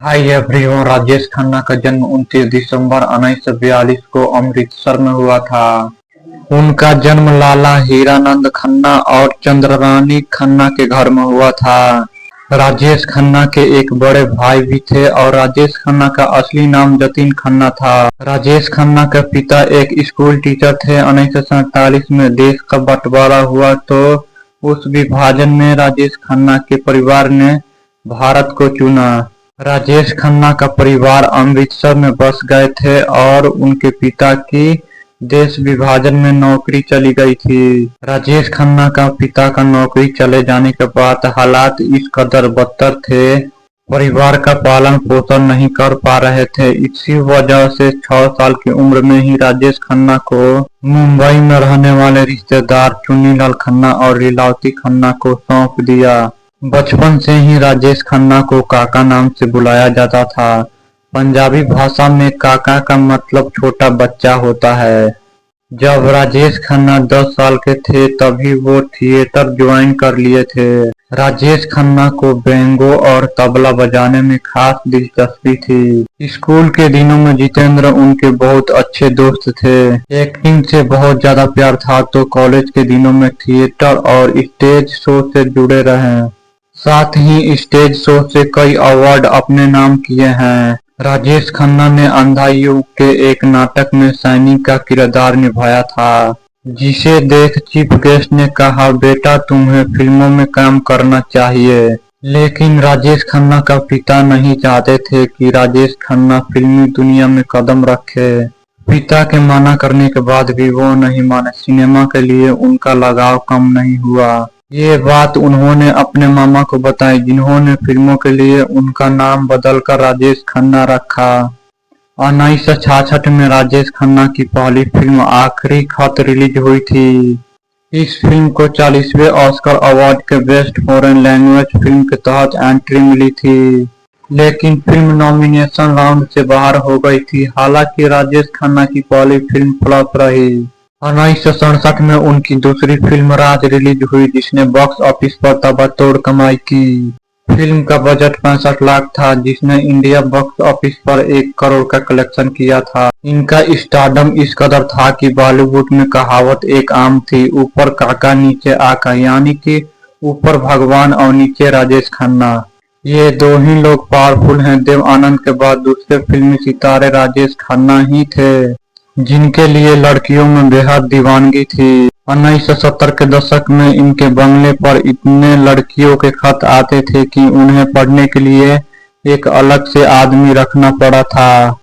Hi everyone. Rajesh Khanna का जन्म 29 दिसंबर 1942 को अमृतसर में हुआ था। उनका जन्म लाला हीरानंद खन्ना और चंद्रारानी खन्ना के घर में हुआ था। राजेश खन्ना के एक बड़े भाई भी थे और राजेश खन्ना का असली नाम जतिन खन्ना था। राजेश खन्ना के पिता एक स्कूल टीचर थे। 1947 में देश का बंटवारा हुआ तो उस विभाजन में राजेश खन्ना के परिवार ने भारत को चुना। राजेश खन्ना का परिवार अमृतसर में बस गए थे और उनके पिता की देश विभाजन में नौकरी चली गई थी। राजेश खन्ना का पिता का नौकरी चले जाने के बाद हालात इस कदर बदतर थे, परिवार का पालन पोषण नहीं कर पा रहे थे। इसी वजह से 6 साल की उम्र में ही राजेश खन्ना को मुंबई में रहने वाले रिश्तेदार चुन्नीलाल खन्ना और लीलावती खन्ना को सौंप दिया। बचपन से ही राजेश खन्ना को काका नाम से बुलाया जाता था। पंजाबी भाषा में काका का मतलब छोटा बच्चा होता है। जब राजेश खन्ना 10 साल के थे तभी वो थिएटर ज्वाइन कर लिए थे। राजेश खन्ना को बेंगो और तबला बजाने में खास दिलचस्पी थी। स्कूल के दिनों में जितेंद्र उनके बहुत अच्छे दोस्त थे। एक्टिंग से बहुत ज्यादा प्यार था तो कॉलेज के दिनों में थिएटर और स्टेज शो से जुड़े रहे। साथ ही स्टेज शो से कई अवार्ड अपने नाम किए हैं। राजेश खन्ना ने अंधा युग के एक नाटक में सैनिक का किरदार निभाया था, जिसे देख चीफ गेस्ट ने कहा, बेटा तुम्हें फिल्मों में काम करना चाहिए। लेकिन राजेश खन्ना का पिता नहीं चाहते थे कि राजेश खन्ना फिल्मी दुनिया में कदम रखे। पिता के मना करने के बाद भी वो नहीं माने। सिनेमा के लिए उनका लगाव कम नहीं हुआ। ये बात उन्होंने अपने मामा को बताई, जिन्होंने फिल्मों के लिए उनका नाम बदलकर राजेश खन्ना रखा। 1966 में राजेश खन्ना की पहली फिल्म आखिरी खत रिलीज हुई थी। इस फिल्म को 40वें ऑस्कर अवार्ड के बेस्ट फॉरेन लैंग्वेज फिल्म के तहत एंट्री मिली थी, लेकिन फिल्म नॉमिनेशन राउंड से बाहर हो गई थी। हालांकि राजेश खन्ना की पहली फिल्म फ्लॉप रही। 1967 में उनकी दूसरी फिल्म राज रिलीज हुई, जिसने बॉक्स ऑफिस पर ताबड़तोड़ कमाई की। फिल्म का बजट 65 लाख था, जिसने इंडिया बॉक्स ऑफिस पर 1 करोड़ का कलेक्शन किया था। इनका स्टारडम इस कदर था कि बॉलीवुड में कहावत एक आम थी, ऊपर काका नीचे आका, यानी कि ऊपर भगवान और नीचे राजेश खन्ना। ये दो ही लोग पावरफुल हैं। देव आनंद के बाद दूसरे फिल्मी सितारे राजेश खन्ना ही थे, जिनके लिए लड़कियों में बेहद दीवानगी थी। 1970 के दशक में इनके बंगले पर इतने लड़कियों के खत आते थे कि उन्हें पढ़ने के लिए एक अलग से आदमी रखना पड़ा था।